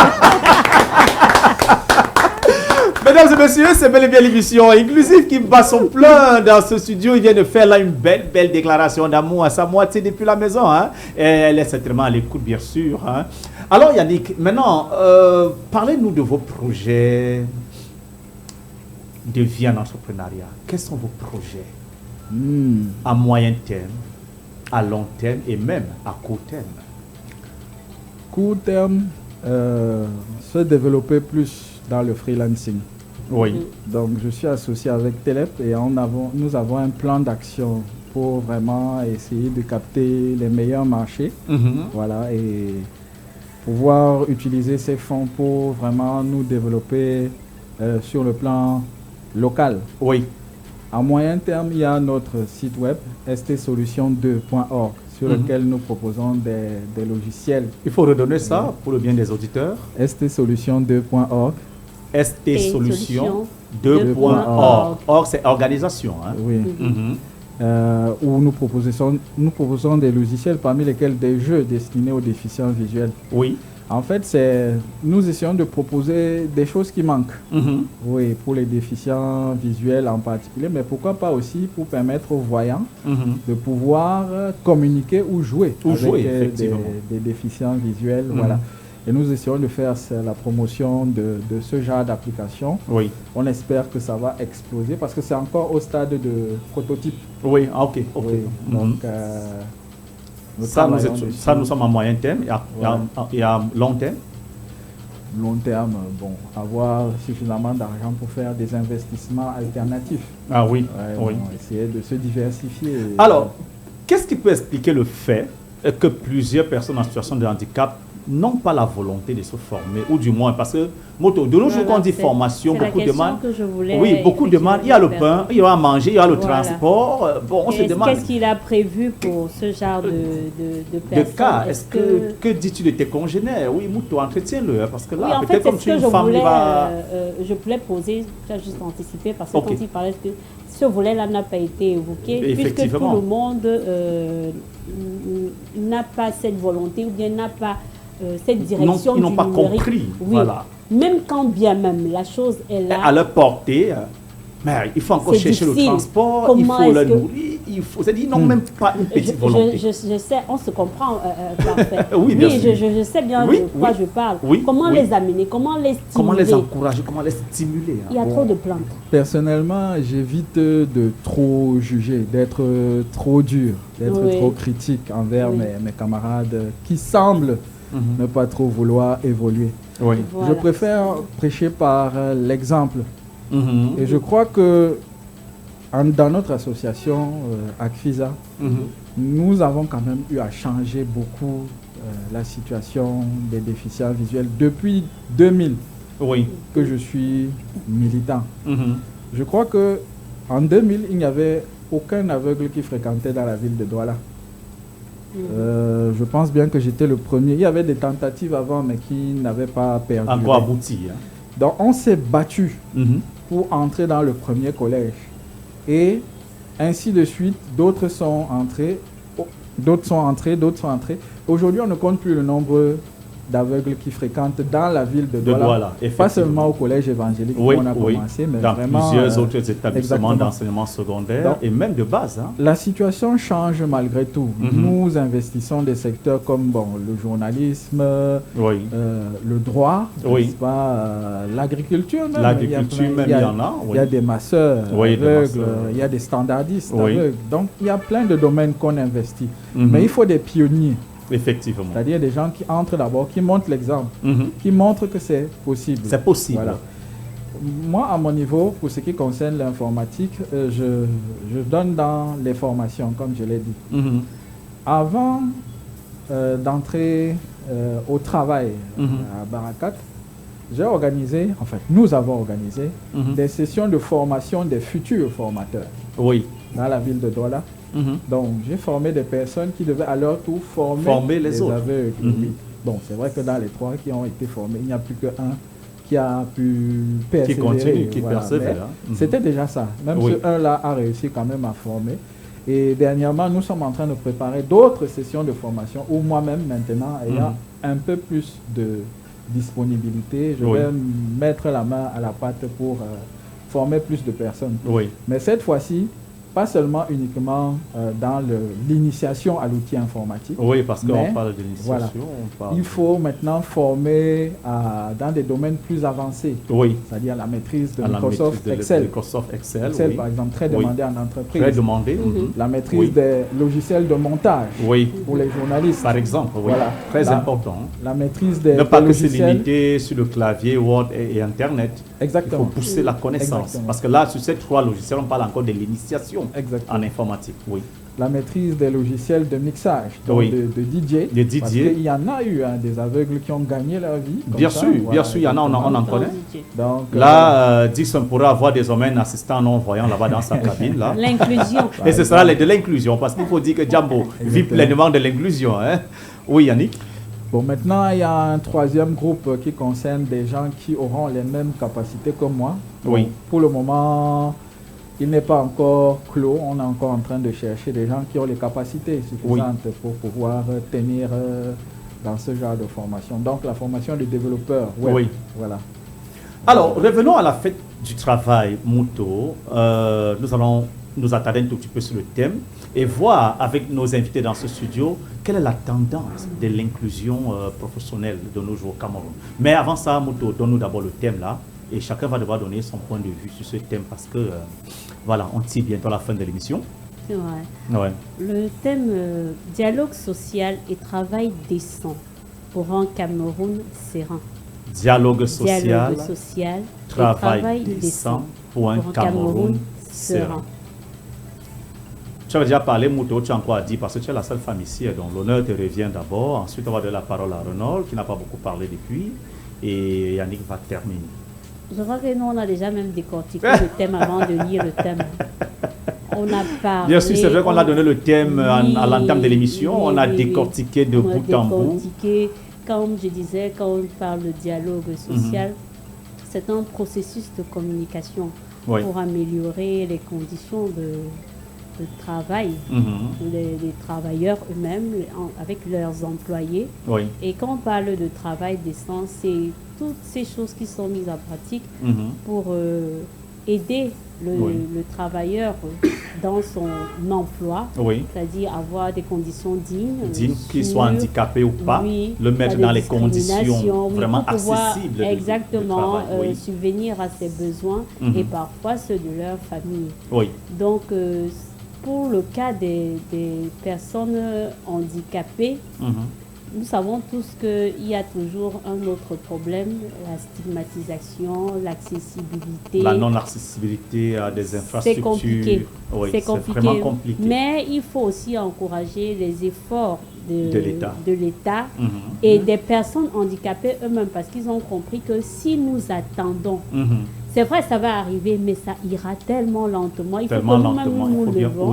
Mesdames et messieurs, c'est bel et bien l'émission inclusive qui bat son plein dans ce studio. Il vient de faire là une belle déclaration d'amour à sa moitié depuis la maison. Hein? Et elle est certainement à l'écoute, bien sûr. Hein? Alors, Yannick, maintenant, parlez-nous de vos projets de vie en entrepreneuriat. Quels sont vos projets à moyen terme, à long terme et même à court terme? Court terme, se développer plus dans le freelancing. Oui. Donc, je suis associé avec Telep et nous avons un plan d'action pour vraiment essayer de capter les meilleurs marchés. Voilà, et pouvoir utiliser ces fonds pour vraiment nous développer sur le plan local. Oui. À moyen terme, il y a notre site web stsolution2.org sur lequel nous proposons des logiciels. Il faut redonner ça pour le bien des auditeurs. stsolution2.org. stsolution2.org. Org, c'est organisation. Hein? Oui. Où nous proposons des logiciels parmi lesquels des jeux destinés aux déficients visuels. Oui. En fait, nous essayons de proposer des choses qui manquent. Oui, pour les déficients visuels en particulier, mais pourquoi pas aussi pour permettre aux voyants de pouvoir communiquer ou jouer avec des déficients visuels. Voilà. Et nous essayons de faire la promotion de ce genre d'application. Oui. On espère que ça va exploser parce que c'est encore au stade de prototype. Oui, ok. Oui. Donc, nous sommes à moyen terme et à long terme. Long terme, bon, avoir suffisamment d'argent pour faire des investissements alternatifs. Ah oui, oui. Essayer de se diversifier. Alors, qu'est-ce qui peut expliquer le fait que plusieurs personnes en situation de handicap n'ont pas la volonté de se former, ou du moins, parce que de nos jours, quand on dit formation, beaucoup demandent. Oui, beaucoup demandent. Il y a le pain, il y a à manger, il y a le transport. Bon, on se demande. Qu'est-ce qu'il a prévu pour ce genre de personnes? De cas, que dis-tu de tes congénères? Oui, Mouto, entretiens-le, parce que là, oui, en peut-être fait, comme tu es une femme, je voulais poser, je vais juste anticiper, parce que quand il parlait que ce volet-là n'a pas été évoqué, puisque tout le monde n'a pas cette volonté, ou bien n'a pas cette direction. Ils n'ont pas compris. Oui. Voilà. Même quand bien même la chose est là. À leur portée, mais il faut encore chercher le transport, comment il faut le nourrir, c'est-à-dire ils n'ont même pas une petite volonté. Je sais, on se comprend parfait. Oui, bien sûr. Je sais bien de quoi je parle. Comment les amener, comment les stimuler, comment les encourager, comment les stimuler. Il y a trop de plaintes. Personnellement, j'évite de trop juger, d'être trop dur, d'être trop critique envers mes camarades qui semblent ne pas trop vouloir évoluer. Oui. Je préfère prêcher par l'exemple. Et je crois que dans notre association ACFISA, nous avons quand même eu à changer beaucoup la situation des déficients visuels depuis 2000 que je suis militant. Je crois qu'en 2000, il n'y avait aucun aveugle qui fréquentait dans la ville de Douala. Je pense bien que j'étais le premier. Il y avait des tentatives avant, mais qui n'avaient pas perdu. Encore abouti. Hein. Donc on s'est battu pour entrer dans le premier collège. Et ainsi de suite, d'autres sont entrés, d'autres sont entrés. Aujourd'hui, on ne compte plus le nombre d'aveugles qui fréquentent dans la ville de Douala. Pas seulement au collège évangélique où on a commencé, mais dans vraiment, plusieurs autres établissements d'enseignement secondaire. Donc, et même de base. Hein. La situation change malgré tout. Nous investissons des secteurs comme le journalisme, le droit, l'agriculture même. L'agriculture même, il y en a. Il y a des masseurs aveugles, il y a des standardistes aveugles. Donc il y a plein de domaines qu'on investit. Mais il faut des pionniers. Effectivement. C'est-à-dire des gens qui entrent d'abord, qui montrent l'exemple, qui montrent que c'est possible. C'est possible. Voilà. Moi, à mon niveau, pour ce qui concerne l'informatique, je donne dans les formations, comme je l'ai dit. Avant d'entrer au travail à Barakat, nous avons organisé des sessions de formation des futurs formateurs dans la ville de Douala. Donc, j'ai formé des personnes qui devaient à leur tour former les autres. Aveugles. Bon, c'est vrai que dans les 3 qui ont été formés, il n'y a plus qu'un qui a pu persévérer. Qui continue, qui persévère. C'était déjà ça. Même ce un-là a réussi quand même à former. Et dernièrement, nous sommes en train de préparer d'autres sessions de formation où moi-même, maintenant, ayant un peu plus de disponibilité, je vais mettre la main à la pâte pour former plus de personnes. Mais cette fois-ci, pas seulement uniquement dans l'initiation à l'outil informatique. Oui, parce qu'on parle de l'initiation. Voilà. Il faut maintenant former dans des domaines plus avancés. C'est-à-dire la maîtrise de Microsoft Excel. Excel, par exemple, très demandé en entreprise. Très demandé. La maîtrise des logiciels de montage pour les journalistes. Par exemple, voilà. Très important. La maîtrise des ne pas que se limiter sur le clavier, Word et Internet. Exactement. Il faut pousser la connaissance. Parce que là, sur ces 3 logiciels, on parle encore de l'initiation. En informatique, La maîtrise des logiciels de mixage, de DJ. Parce qu'il y en a eu des aveugles qui ont gagné leur vie. Bien sûr, il y en a, on en connaît. Donc, là, Dixon pourra avoir désormais un assistant non-voyant là-bas dans sa cabine. L'inclusion. Et ce sera de l'inclusion, parce qu'il faut dire que Djambo vit pleinement de l'inclusion. Hein? Oui, Yannick. Bon, maintenant, il y a un 3e groupe qui concerne des gens qui auront les mêmes capacités que moi. Donc, pour le moment, il n'est pas encore clos. On est encore en train de chercher des gens qui ont les capacités suffisantes pour pouvoir tenir dans ce genre de formation. Donc, la formation des développeurs. Voilà. Alors, revenons à la fête du travail, Mouto. Nous allons nous attarder un tout petit peu sur le thème et voir avec nos invités dans ce studio quelle est la tendance de l'inclusion professionnelle de nos jours au Cameroun. Mais avant ça, Mouto, donne-nous d'abord le thème là. Et chacun va devoir donner son point de vue sur ce thème parce que, voilà, on tire bientôt à la fin de l'émission. C'est vrai. Le thème dialogue social et travail décent pour un Cameroun serein. Dialogue social travail décent pour un Cameroun serein. Tu avais déjà parlé, Mouto, tu as encore à dire parce que tu es la seule femme ici, donc l'honneur te revient d'abord. Ensuite, on va donner la parole à Renaud qui n'a pas beaucoup parlé depuis et Yannick va terminer. Je crois que nous, on a déjà même décortiqué le thème avant de lire le thème. On a parlé... Bien sûr, c'est vrai qu'on a donné le thème à l'entame de l'émission. On a décortiqué de bout en bout. Comme je disais, quand on parle de dialogue social, c'est un processus de communication pour améliorer les conditions de travail des travailleurs eux-mêmes avec leurs employés. Et quand on parle de travail décent, c'est toutes ces choses qui sont mises en pratique pour aider le travailleur dans son emploi, c'est-à-dire avoir des conditions dignes, qu'il soit handicapé ou pas, le mettre dans les conditions vraiment accessibles. Exactement, subvenir à ses besoins et parfois ceux de leur famille. Donc, pour le cas des personnes handicapées, nous savons tous qu'il y a toujours un autre problème, la stigmatisation, l'accessibilité. La non-accessibilité à des infrastructures. C'est compliqué. Oui, c'est vraiment compliqué. Mais il faut aussi encourager les efforts de l'État et des personnes handicapées eux-mêmes, parce qu'ils ont compris que si nous attendons, c'est vrai, ça va arriver, mais ça ira tellement lentement. Il faut que nous-mêmes nous levons.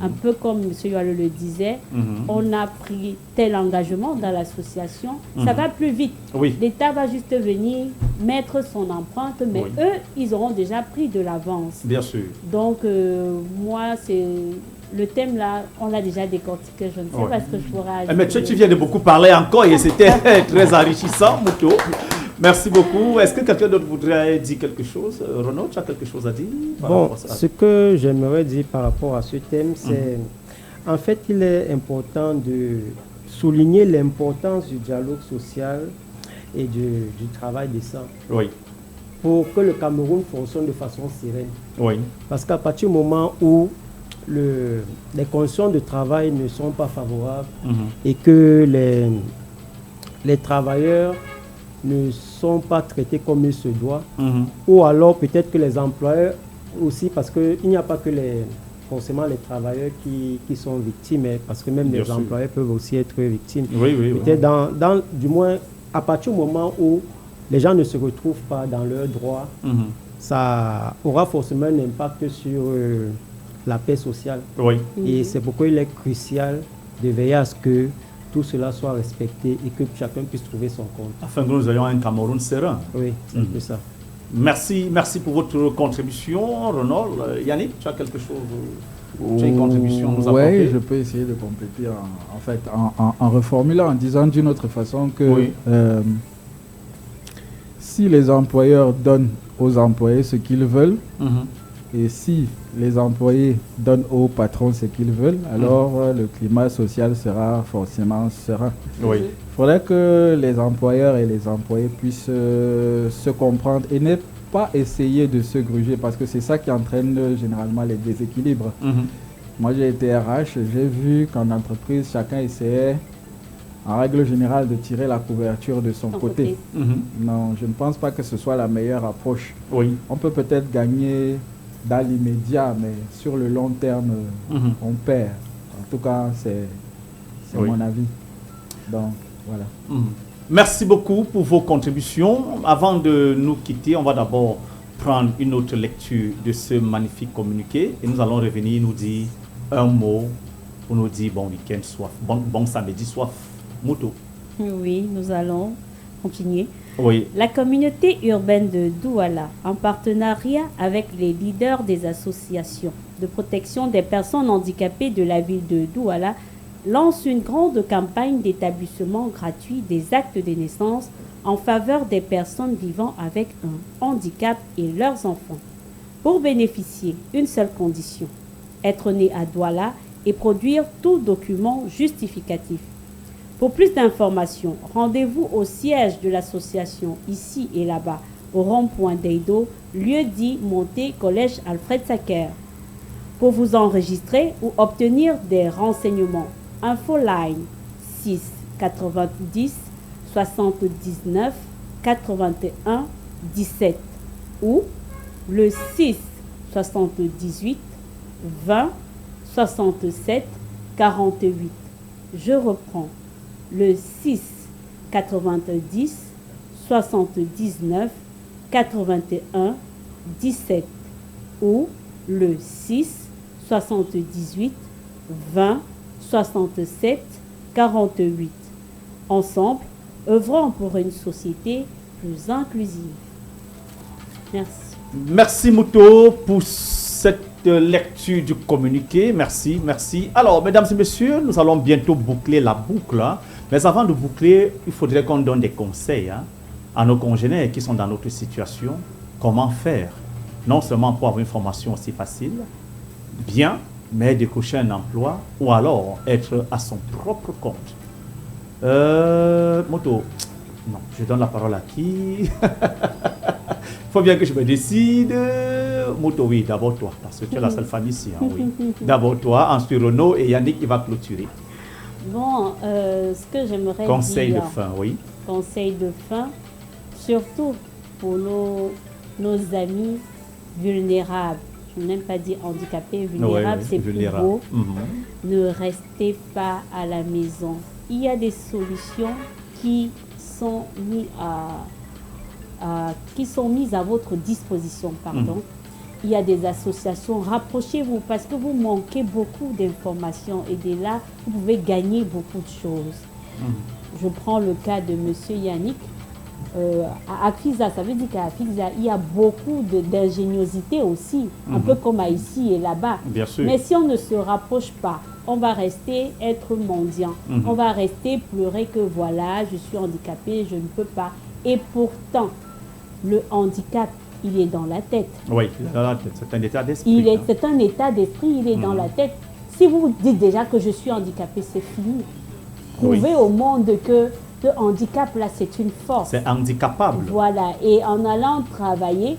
Un peu comme M. Yoalo le disait, on a pris tel engagement dans l'association, ça va plus vite. Oui. L'État va juste venir mettre son empreinte, mais eux, ils auront déjà pris de l'avance. Bien sûr. Donc, moi, c'est... Le thème là, on l'a déjà décortiqué, je ne sais pas ce que je pourrais ajouter. Mais tu viens de beaucoup parler encore et c'était très enrichissant, Mouto. Merci beaucoup. Est-ce que quelqu'un d'autre voudrait dire quelque chose? Renaud, tu as quelque chose à dire? Bon, ce que j'aimerais dire par rapport à ce thème, c'est en fait, il est important de souligner l'importance du dialogue social et du travail décent. Oui. Pour que le Cameroun fonctionne de façon sereine. Oui. Parce qu'à partir du moment où les conditions de travail ne sont pas favorables et que les travailleurs ne sont pas traités comme il se doit, ou alors peut-être que les employeurs aussi, parce qu'il n'y a pas que forcément les travailleurs qui sont victimes, parce que même les employeurs peuvent aussi être victimes. Peut-être du moins, à partir du moment où les gens ne se retrouvent pas dans leurs droits, ça aura forcément un impact sur la paix sociale. Oui. Et c'est pourquoi il est crucial de veiller à ce que tout cela soit respecté et que chacun puisse trouver son compte. Afin que nous ayons un Cameroun serein. Oui, c'est un peu ça. Merci pour votre contribution, Renaud. Yannick, tu as quelque chose, tu as une contribution à nous apporter? Oui, je peux essayer de compléter en reformulant, en disant d'une autre façon que si les employeurs donnent aux employés ce qu'ils veulent, et si les employés donnent aux patrons ce qu'ils veulent, alors le climat social sera forcément serein. Oui. Il faudrait que les employeurs et les employés puissent se comprendre et ne pas essayer de se gruger, parce que c'est ça qui entraîne généralement les déséquilibres. Moi, j'ai été RH, j'ai vu qu'en entreprise, chacun essayait, en règle générale, de tirer la couverture de son côté. Non, je ne pense pas que ce soit la meilleure approche. Oui. On peut peut-être gagner dans l'immédiat, mais sur le long terme, on perd. En tout cas, c'est mon avis. Donc, voilà. Merci beaucoup pour vos contributions. Avant de nous quitter, on va d'abord prendre une autre lecture de ce magnifique communiqué et nous allons revenir nous dire un mot pour nous dire bon week-end, soif, bon samedi, soif, Mouto. Oui, nous allons continuer. Oui. La communauté urbaine de Douala, en partenariat avec les leaders des associations de protection des personnes handicapées de la ville de Douala, lance une grande campagne d'établissement gratuit des actes de naissance en faveur des personnes vivant avec un handicap et leurs enfants. Pour bénéficier, une seule condition, être né à Douala et produire tout document justificatif. Pour plus d'informations, rendez-vous au siège de l'association ici et là-bas, au rond-point d'Eido, lieu dit Montée Collège Alfred Sacker. Pour vous enregistrer ou obtenir des renseignements, Infoline 6 90 79 81 17 ou le 6 78 20 67 48. Je reprends. Le 6 90 79 81 17 ou le 6 78 20 67 48. Ensemble, œuvrons pour une société plus inclusive. Merci. Merci Mouto pour cette lecture du communiqué. Merci. Alors, mesdames et messieurs, nous allons bientôt boucler la boucle. Mais avant de boucler, il faudrait qu'on donne des conseils à nos congénères qui sont dans notre situation. Comment faire? Non seulement pour avoir une formation aussi facile, bien, mais décrocher un emploi ou alors être à son propre compte. Moto, non, je donne la parole à qui? Il faut bien que je me décide. Moto, oui, d'abord toi, parce que tu es la seule femme ici. Oui. D'abord toi, ensuite Renaud et Yannick qui va clôturer. Bon, ce que j'aimerais dire... Conseil de fin, oui. Conseil de fin, surtout pour nos amis vulnérables. Je n'aime pas dire handicapés, vulnérables, c'est plus beau. Ne restez pas à la maison. Il y a des solutions qui sont mises à votre disposition, pardon. Il y a des associations, rapprochez-vous parce que vous manquez beaucoup d'informations et de là, vous pouvez gagner beaucoup de choses. Je prends le cas de M. Yannick. À Akfiza, ça veut dire qu'à Akfiza, il y a beaucoup d'ingéniosité aussi, un peu comme ici et là-bas. Bien sûr. Mais si on ne se rapproche pas, on va rester être mendiant. On va rester pleurer que voilà, je suis handicapé, je ne peux pas. Et pourtant, le handicap, il est dans la tête. Oui, c'est un état d'esprit. C'est un état d'esprit, il est dans la tête. Si vous dites déjà que je suis handicapé, c'est fini. Prouvez au monde que le handicap, là, c'est une force. C'est handicapable. Voilà. Et en allant travailler,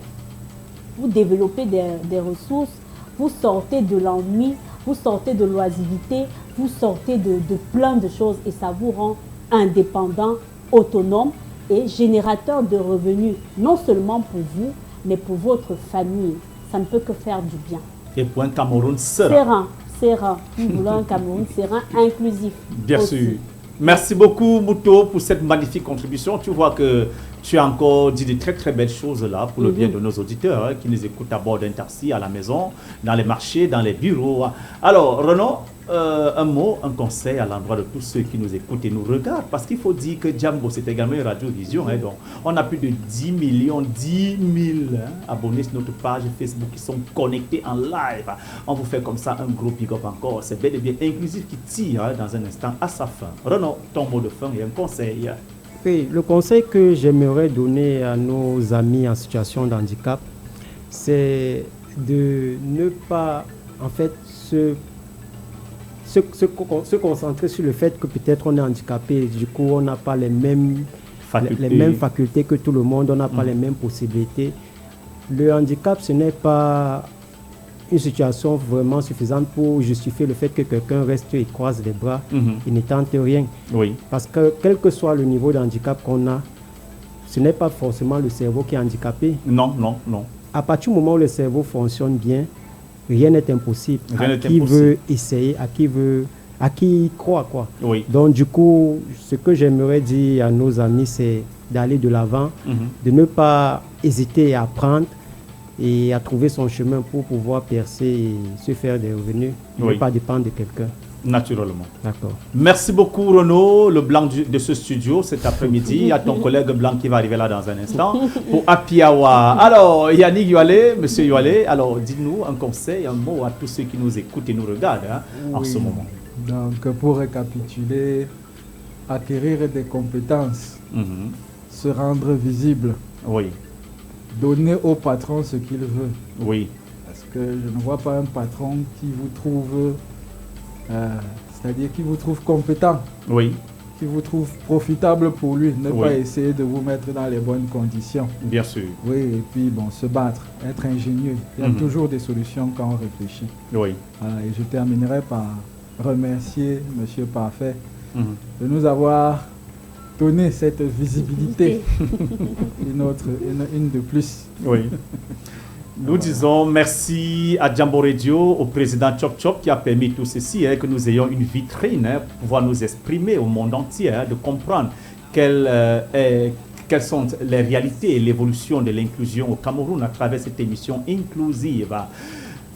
vous développez des ressources, vous sortez de l'ennui, vous sortez de l'oisivité, vous sortez de plein de choses et ça vous rend indépendant, autonome et générateur de revenus, non seulement pour vous, mais pour votre famille. Ça ne peut que faire du bien. Et pour un Cameroun serein. Nous voulons un Cameroun serein, inclusif. Bien sûr. Merci beaucoup, Mouto, pour cette magnifique contribution. Tu vois que tu as encore dit de très très belles choses là pour le bien de nos auditeurs qui nous écoutent à bord d'un taxi, à la maison, dans les marchés, dans les bureaux. Alors, Renaud, un mot, un conseil à l'endroit de tous ceux qui nous écoutent et nous regardent, parce qu'il faut dire que Jambo, c'est également une radio-vision. Donc, on a plus de 10 000 abonnés sur notre page Facebook qui sont connectés en live. On vous fait comme ça un gros pick-up encore. C'est bel et bien inclusif qui tire dans un instant à sa fin. Renaud, ton mot de fin et un conseil. Oui, le conseil que j'aimerais donner à nos amis en situation de handicap, c'est de ne pas, en fait, se concentrer sur le fait que peut-être on est handicapé, du coup on n'a pas les mêmes facultés que tout le monde, on n'a pas les mêmes possibilités. Le handicap, ce n'est pas une situation vraiment suffisante pour justifier le fait que quelqu'un reste et croise les bras et ne tente rien. Oui. Parce que quel que soit le niveau de handicap qu'on a, ce n'est pas forcément le cerveau qui est handicapé. Non. À partir du moment où le cerveau fonctionne bien, rien n'est impossible. Veut essayer, à qui croit, quoi. Oui. Donc du coup, ce que j'aimerais dire à nos amis, c'est d'aller de l'avant, de ne pas hésiter à apprendre et à trouver son chemin pour pouvoir percer et se faire des revenus, ne pas dépendre de quelqu'un. Naturellement. D'accord. Merci beaucoup, Renaud, le blanc de ce studio cet après-midi. Il y a ton collègue blanc qui va arriver là dans un instant pour Apiawa. Alors, Yannick Yoalé, monsieur Yoalé, alors dis-nous un conseil, un mot à tous ceux qui nous écoutent et nous regardent en ce moment. Donc, pour récapituler, acquérir des compétences, se rendre visible, donner au patron ce qu'il veut. Oui. Parce que je ne vois pas un patron qui vous trouve... c'est-à-dire qui vous trouve compétent, qui vous trouve profitable pour lui, ne pas essayer de vous mettre dans les bonnes conditions. Bien sûr. Oui, et puis bon, se battre, être ingénieux. Il y a toujours des solutions quand on réfléchit. Oui. Et je terminerai par remercier M. Parfait de nous avoir donné cette visibilité, une de plus. Oui. Nous disons merci à Jambo Radio, au président Chop Chop qui a permis tout ceci, que nous ayons une vitrine pour pouvoir nous exprimer au monde entier, de comprendre quelles sont les réalités et l'évolution de l'inclusion au Cameroun à travers cette émission inclusive.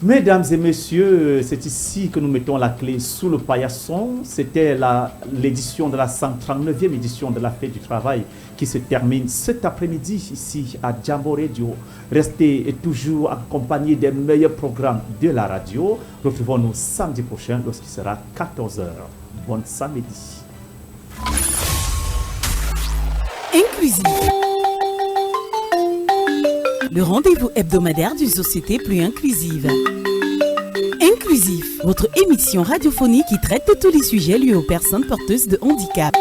Mesdames et messieurs, c'est ici que nous mettons la clé sous le paillasson. C'était l'édition de la 139e édition de la Fête du Travail qui se termine cet après-midi ici à Jambo Radio. Restez toujours accompagnés des meilleurs programmes de la radio. Retrouvons-nous samedi prochain lorsqu'il sera 14h. Bon samedi. Inclusif. Le rendez-vous hebdomadaire d'une société plus inclusive. Inclusif, votre émission radiophonique qui traite de tous les sujets liés aux personnes porteuses de handicap.